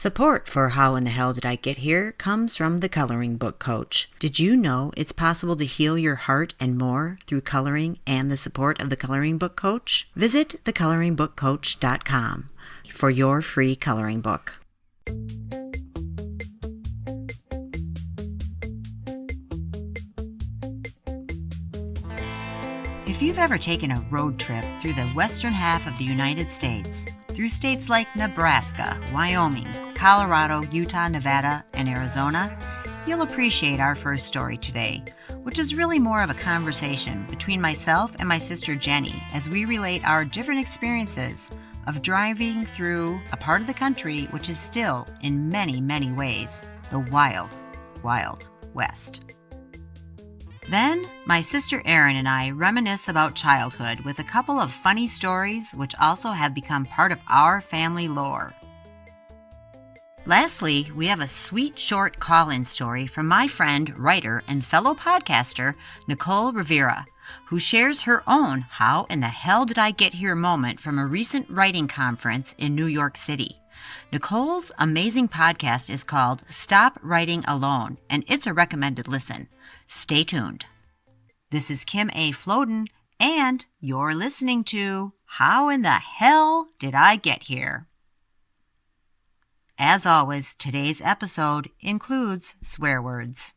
Support for How in the Hell Did I Get Here comes from the Coloring Book Coach. Did you know it's possible to heal your heart and more through coloring and the support of the Coloring Book Coach? Visit thecoloringbookcoach.com for your free coloring book. If you've ever taken a road trip through the western half of the United States, through states like Nebraska, Wyoming, Colorado, Utah, Nevada, and Arizona, you'll appreciate our first story today, which is really more of a conversation between myself and my sister Jenny as we relate our different experiences of driving through a part of the country which is still, in many, many ways, the wild, wild west. Then, my sister Erin and I reminisce about childhood with a couple of funny stories which also have become part of our family lore. Lastly, we have a sweet short call-in story from my friend, writer, and fellow podcaster, Nicole Rivera, who shares her own How in the Hell Did I Get Here moment from a recent writing conference in New York City. Nicole's amazing podcast is called Stop Writing Alone, and it's a recommended listen. Stay tuned. This is Kim A. Floden, and you're listening to How in the Hell Did I Get Here? As always, today's episode includes swear words.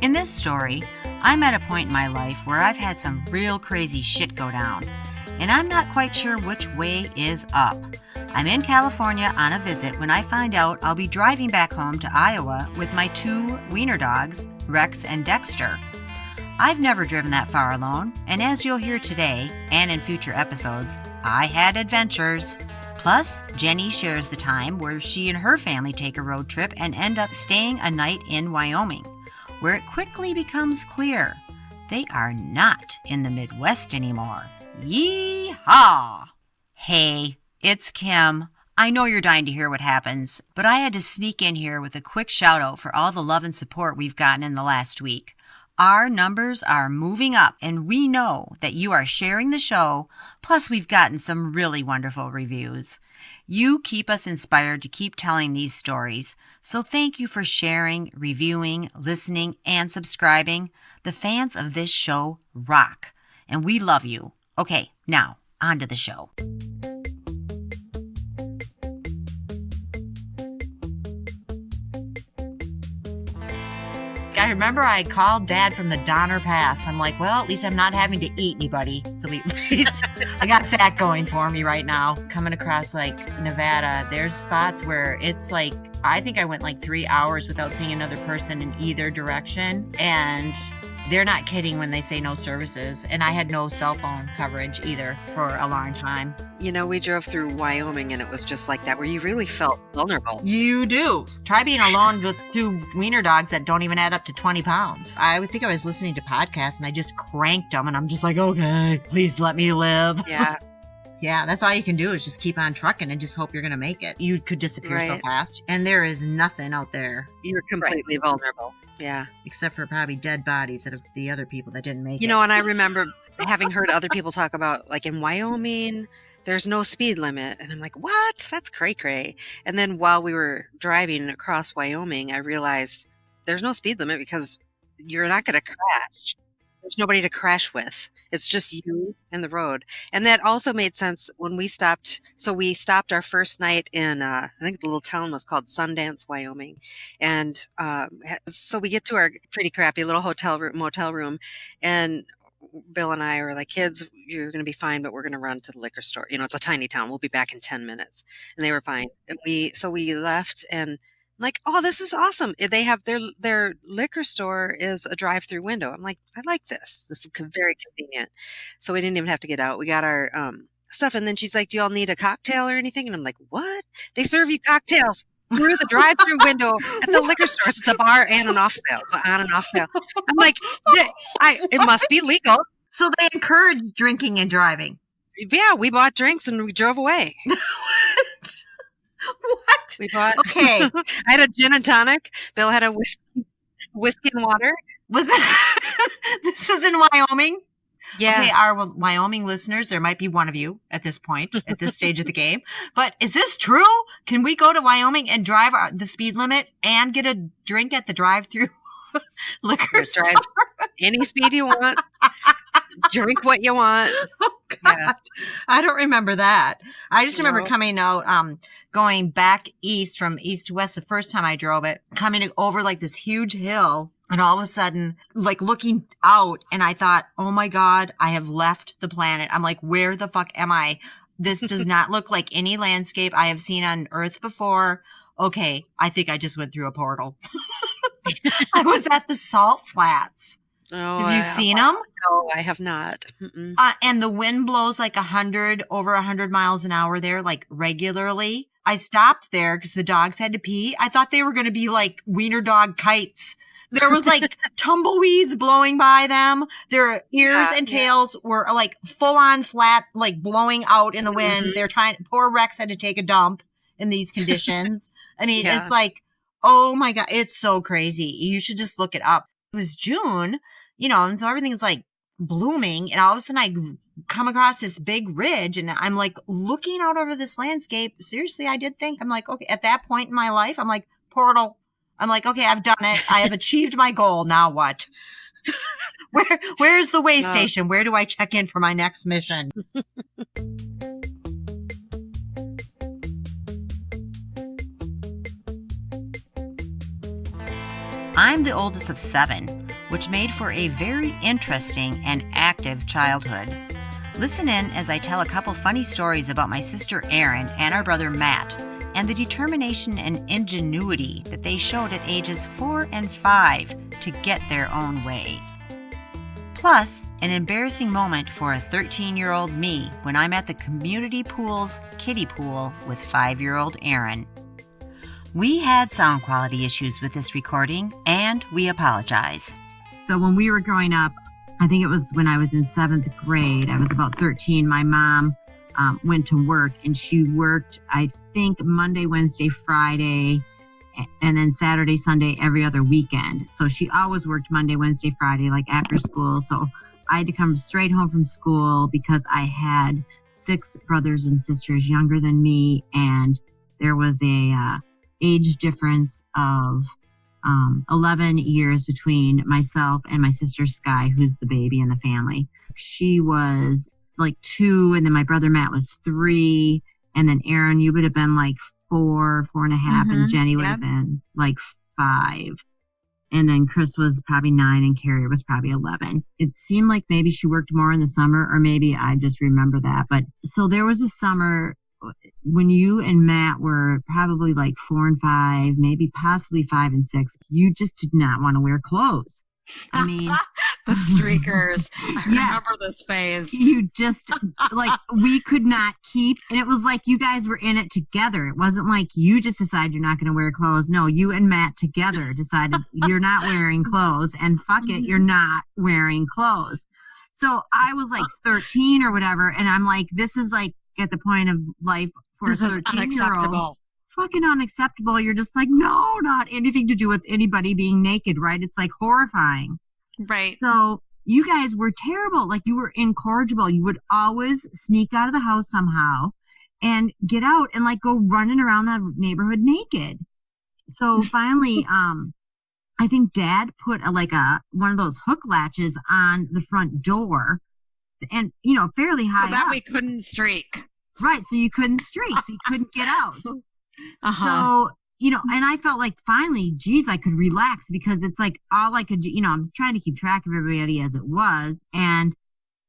In this story, I'm at a point in my life where I've had some real crazy shit go down, and I'm not quite sure which way is up. I'm in California on a visit when I find out I'll be driving back home to Iowa with my two wiener dogs, Rex and Dexter. I've never driven that far alone, and as you'll hear today, and in future episodes, I had adventures. Plus, Jenny shares the time where she and her family take a road trip and end up staying a night in Wyoming, where it quickly becomes clear they are not in the Midwest anymore. Yee-haw! Hey, it's Kim. I know you're dying to hear what happens, but I had to sneak in here with a quick shout out for all the love and support we've gotten in the last week. Our numbers are moving up, and we know that you are sharing the show, plus we've gotten some really wonderful reviews. You keep us inspired to keep telling these stories, so thank you for sharing, reviewing, listening, and subscribing. The fans of this show rock, and we love you. Okay, now, on to the show. I remember I called Dad from the Donner Pass. I'm like, well, at least I'm not having to eat anybody. So at least I got that going for me right now. Coming across like Nevada, there's spots where it's like, I think I went like 3 hours without seeing another person in either direction. And they're not kidding when they say no services. And I had no cell phone coverage either for a long time. You know, we drove through Wyoming and it was just like that, where you really felt vulnerable. You do. Try being alone with two wiener dogs that don't even add up to 20 pounds. I would think I was listening to podcasts and I just cranked them and I'm just like, okay, please let me live. Yeah. Yeah, that's all you can do is just keep on trucking and just hope you're going to make it. You could disappear so fast. And there is nothing out there. You're completely vulnerable. Yeah. Except for probably dead bodies of the other people that didn't make it. You know, and I remember having heard other people talk about, like, in Wyoming, there's no speed limit. And I'm like, what? That's cray-cray. And then while we were driving across Wyoming, I realized there's no speed limit because you're not going to crash. There's nobody to crash with. It's just you and the road. And that also made sense when we stopped. So we stopped our first night in, I think the little town was called Sundance, Wyoming. And so we get to our pretty crappy little motel room. And Bill and I were like, kids, you're going to be fine, but we're going to run to the liquor store. You know, it's a tiny town. We'll be back in 10 minutes. And they were fine. And we left and like, oh, this is awesome. They have their liquor store is a drive-through window. I'm like, I like this. This is very convenient. So we didn't even have to get out. We got our stuff. And then she's like, do y'all need a cocktail or anything? And I'm like, what? They serve you cocktails through the drive-through window at the liquor store. It's a bar and an off sale. So on and off sale. I'm like, it must be legal. So they encourage drinking and driving. Yeah, we bought drinks and we drove away. What? We bought. Okay. I had a gin and tonic. Bill had a whiskey and water. Was that? This is in Wyoming. Yeah. Okay, our Wyoming listeners, there might be one of you at this point, at this stage of the game. But is this true? Can we go to Wyoming and drive the speed limit and get a drink at the drive-through liquor store? Drive any speed you want. Drink what you want. Oh, God. Yeah. I don't remember that. I just remember coming out, going back east from east to west the first time I drove it, coming over like this huge hill. And all of a sudden, like looking out, and I thought, oh my God, I have left the planet. I'm like, where the fuck am I? This does not look like any landscape I have seen on Earth before. Okay, I think I just went through a portal. I was at the Salt Flats. Oh, have you seen them? No, I have not. And the wind blows like over 100 miles an hour there, like regularly. I stopped there because the dogs had to pee. I thought they were going to be like wiener dog kites. There was like tumbleweeds blowing by them. Their ears and tails were like full on flat, like blowing out in the wind. They're poor Rex had to take a dump in these conditions. I mean, it's like, oh my God, it's so crazy. You should just look it up. It was June, and so everything's like blooming. And all of a sudden I come across this big ridge and I'm like looking out over this landscape. Seriously, I did think, I'm like, okay, at that point in my life, I'm like, portal. I'm like, okay, I've done it. I have achieved my goal. Now what? Where's the way station? Where do I check in for my next mission? I'm the oldest of 7, which made for a very interesting and active childhood. Listen in as I tell a couple funny stories about my sister Erin and our brother Matt, and the determination and ingenuity that they showed at ages 4 and 5 to get their own way. Plus, an embarrassing moment for a 13-year-old me when I'm at the community pool's kiddie pool with 5-year-old Erin. We had sound quality issues with this recording, and we apologize. So when we were growing up, I think it was when I was in 7th grade, I was about 13, my mom went to work, and she worked, I think, Monday, Wednesday, Friday, and then Saturday, Sunday, every other weekend. So she always worked Monday, Wednesday, Friday, like after school. So I had to come straight home from school because I had 6 brothers and sisters younger than me, and there was a age difference of 11 years between myself and my sister Sky, who's the baby in the family. She was like 2, and then my brother Matt was 3, and then Erin, you would have been like 4 and a half, and Jenny would have been like 5, and then Chris was probably 9, and Carrie was probably 11. It seemed like maybe she worked more in the summer, or maybe I just remember that. But so there was a summer when you and Matt were probably like 4 and 5, maybe possibly 5 and 6. You just did not want to wear clothes. I mean, the streakers. I remember this phase. You just like, we could not keep, and it was like you guys were in it together. It wasn't like you just decided you're not going to wear clothes. No, you and Matt together decided you're not wearing clothes, and fuck it, you're not wearing clothes. So I was like 13 or whatever, and I'm like, this is like at the point of life for this a 13-year-old. Unacceptable. Fucking unacceptable. You're just like, no, not anything to do with anybody being naked, right? It's like horrifying. Right. So you guys were terrible. Like, you were incorrigible. You would always sneak out of the house somehow and get out and like go running around the neighborhood naked. So finally, I think Dad put one of those hook latches on the front door, and fairly high so that up. We couldn't streak. Right. So you couldn't streak. So you couldn't get out. So, and I felt like finally, geez, I could relax, because it's like all I could do, I'm trying to keep track of everybody as it was. And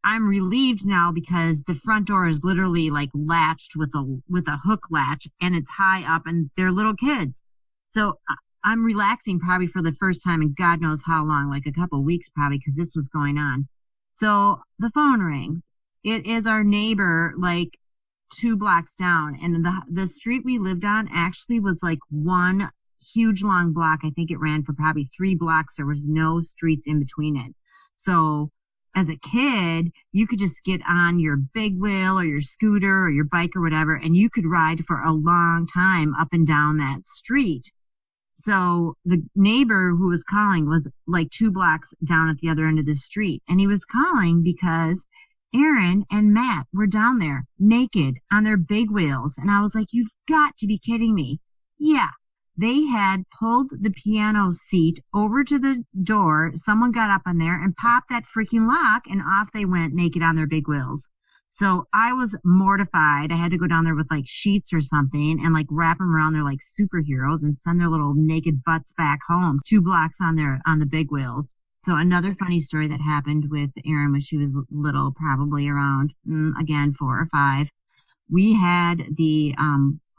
I'm relieved now because the front door is literally like latched with a hook latch, and it's high up, and they're little kids. So I'm relaxing probably for the first time in God knows how long, like a couple of weeks probably, because this was going on. So the phone rings. It is our neighbor, like 2 blocks down, and the street we lived on actually was like one huge long block. I think it ran for probably 3 blocks. There was no streets in between it. So as a kid, you could just get on your big wheel or your scooter or your bike or whatever, and you could ride for a long time up and down that street. so the neighbor who was calling was like 2 blocks down at the other end of the street. And he was calling because Erin and Matt were down there naked on their big wheels. And I was like, you've got to be kidding me. Yeah. They had pulled the piano seat over to the door. Someone got up on there and popped that freaking lock, and off they went naked on their big wheels. So I was mortified. I had to go down there with like sheets or something and like wrap them around their like superheroes and send their little naked butts back home 2 blocks on the big wheels. So another funny story that happened with Erin when she was little, probably around, again, 4 or 5. We had the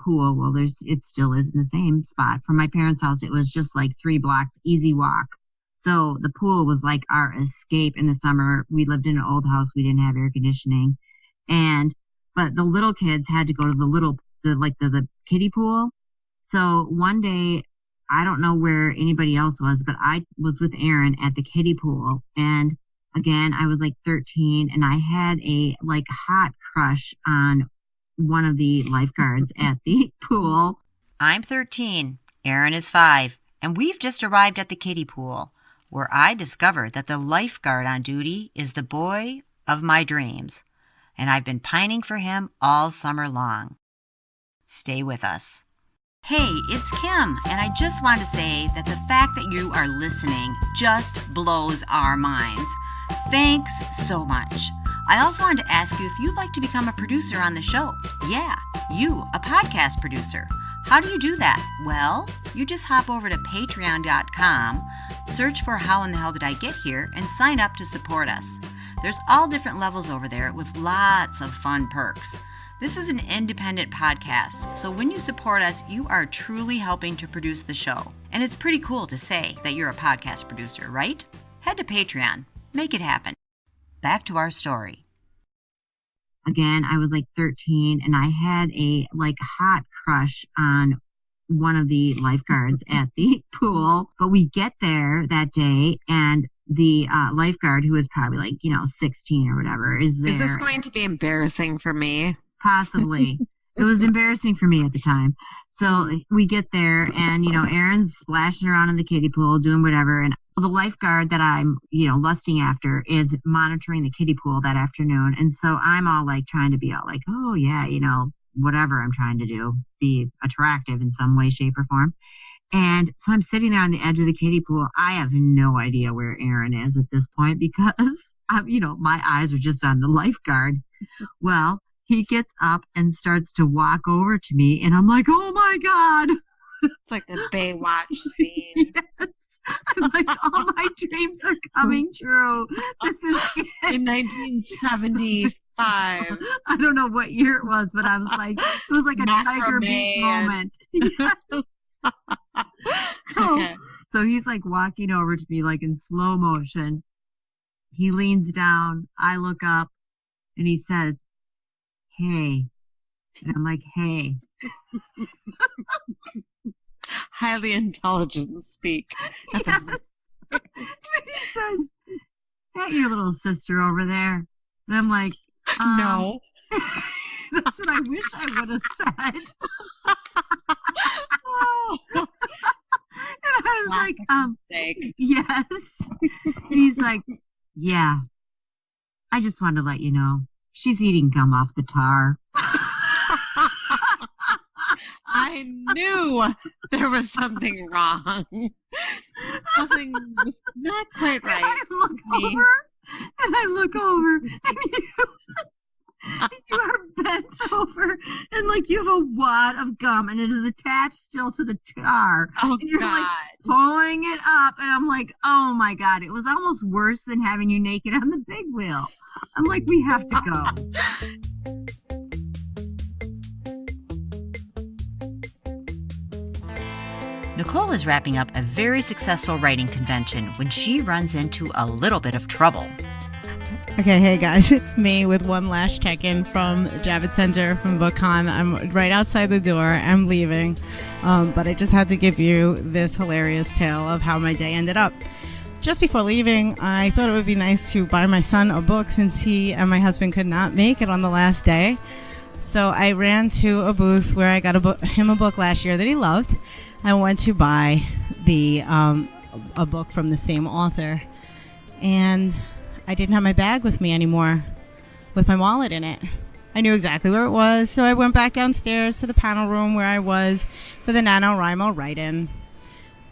pool. Well, it still is in the same spot. From my parents' house, it was just like 3 blocks, easy walk. So the pool was like our escape in the summer. We lived in an old house. We didn't have air conditioning. But the little kids had to go to the kiddie pool. So one day, I don't know where anybody else was, but I was with Erin at the kiddie pool. And again, I was like 13, and I had a like hot crush on one of the lifeguards at the pool. I'm 13, Erin is 5, and we've just arrived at the kiddie pool, where I discovered that the lifeguard on duty is the boy of my dreams, and I've been pining for him all summer long. Stay with us. Hey, it's Kim, and I just want to say that the fact that you are listening just blows our minds. Thanks so much. I also wanted to ask you if you'd like to become a producer on the show. Yeah, you, a podcast producer. How do you do that? Well, you just hop over to patreon.com, search for How in the Hell Did I Get Here, and sign up to support us. There's all different levels over there with lots of fun perks. This is an independent podcast, so when you support us, you are truly helping to produce the show. And it's pretty cool to say that you're a podcast producer, right? Head to Patreon. Make it happen. Back to our story. Again, I was like 13, and I had a like hot crush on one of the lifeguards at the pool. But we get there that day, and the lifeguard, who was probably like, 16 or whatever, is there. Is this going to be embarrassing for me? Possibly. It was embarrassing for me at the time. So we get there, and, Erin's splashing around in the kiddie pool, doing whatever. And the lifeguard that I'm, lusting after is monitoring the kiddie pool that afternoon. And so I'm all like trying to be all like, oh, yeah, whatever I'm trying to do, be attractive in some way, shape, or form. And so I'm sitting there on the edge of the kiddie pool. I have no idea where Erin is at this point because, my eyes are just on the lifeguard. Well, he gets up and starts to walk over to me, and I'm like, oh, my God. It's like the Baywatch scene. Yes. I'm like, all my dreams are coming true. This is it. In 1975. I don't know what year it was, but I was like, it was like a Tiger Beat moment. Yes. Okay. So he's like walking over to me like in slow motion. He leans down. I look up, and he says, hey. And I'm like, hey. Highly intelligent speak. Yes. He says, is that your little sister over there? And I'm like, no. That's what I wish I would have said. And I was Classic like, mistake. yes. And he's like, yeah. I just wanted to let you know she's eating gum off the tar. I knew there was something wrong. Something was not quite right. And I look over, and you are bent over, and like you have a wad of gum, and it is attached still to the tar. Oh, and you're God. like pulling it up, and I'm like, oh my God, it was almost worse than having you naked on the big wheel. I'm like, we have to go. Nicole is wrapping up a very successful writing convention when she runs into a little bit of trouble. Okay, hey guys, it's me with one last check-in from Javits Center from BookCon. I'm right outside the door. I'm leaving, but I just had to give you this hilarious tale of how my day ended up. Just before leaving, I thought it would be nice to buy my son a book since he and my husband could not make it on the last day. So I ran to a booth where I got him a book last year that he loved. I went to buy a book from the same author, and I didn't have my bag with me anymore with my wallet in it. I knew exactly where it was, so I went back downstairs to the panel room where I was for the NaNoWriMo write-in.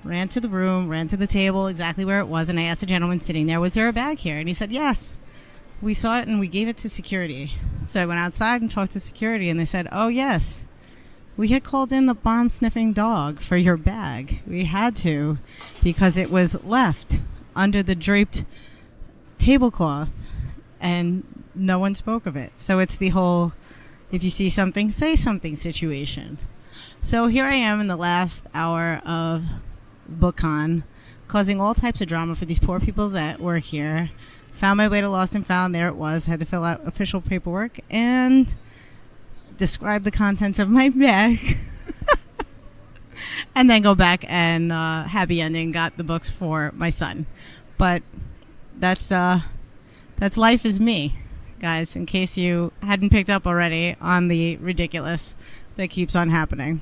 Ran to the room, ran to the table exactly where it was, and I asked the gentleman sitting there, was there a bag here? And he said, yes. We saw it and we gave it to security. So I went outside and talked to security, and they said, oh, yes. We had called in the bomb-sniffing dog for your bag. We had to, because it was left under the draped tablecloth, and no one spoke of it. So it's the whole, if you see something, say something situation. So here I am in the last hour of BookCon, causing all types of drama for these poor people that were here. Found my way to Lost and Found. There it was. Had to fill out official paperwork and describe the contents of my bag. And then go back and happy ending, got the books for my son. But that's life is me, guys, in case you hadn't picked up already on the ridiculous that keeps on happening.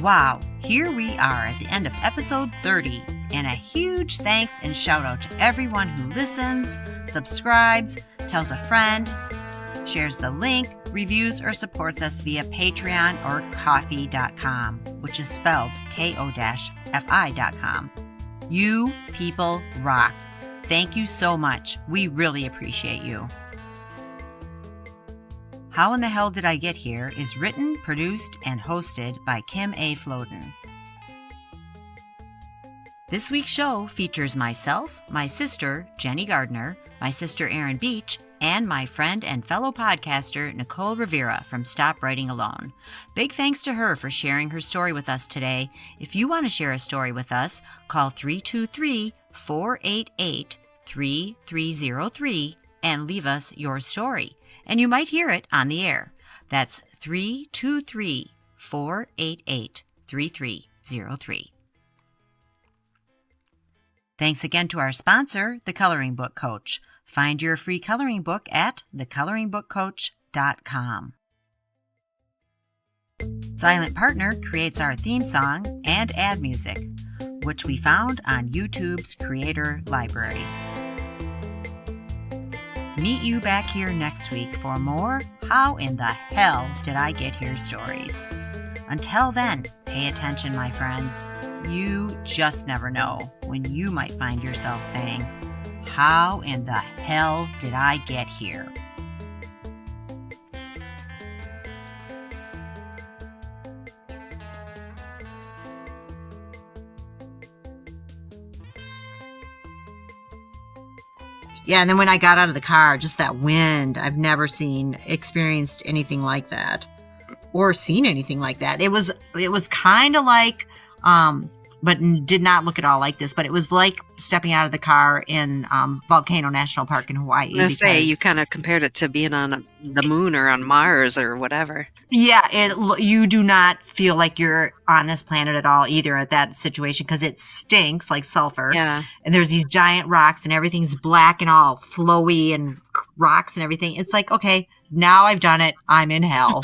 Wow, here we are at the end of episode 30, and a huge thanks and shout out to everyone who listens, subscribes, tells a friend, shares the link, reviews, or supports us via Patreon or Ko-fi.com, which is spelled ko-fi.com. You people rock. Thank you so much. We really appreciate you. How in the Hell Did I Get Here is written, produced, and hosted by Kim A. Floden. This week's show features myself, my sister, Jenny Gardner, my sister, Erin Beach, and my friend and fellow podcaster, Nicole Rivera from Stop Writing Alone. Big thanks to her for sharing her story with us today. If you want to share a story with us, call 323-488-3303 and leave us your story, and you might hear it on the air. That's 323-488-3303. Thanks again to our sponsor, The Coloring Book Coach. Find your free coloring book at thecoloringbookcoach.com. Silent Partner creates our theme song and ad music, which we found on YouTube's Creator Library. Meet you back here next week for more How in the Hell Did I Get Here stories. Until then, pay attention, my friends. You just never know when you might find yourself saying, how in the hell did I get here? Yeah, and then when I got out of the car, just that wind, I've never experienced anything like that or seen anything like that. It was kind of like, but did not look at all like this, but it was like stepping out of the car in Volcano National Park in Hawaii. I was going to say, you kind of compared it to being on the moon or on Mars or whatever. Yeah, you do not feel like you're on this planet at all either at that situation, because it stinks like sulfur. Yeah. And there's these giant rocks and everything's black and all flowy and rocks and everything. It's like, okay, now I've done it. I'm in hell.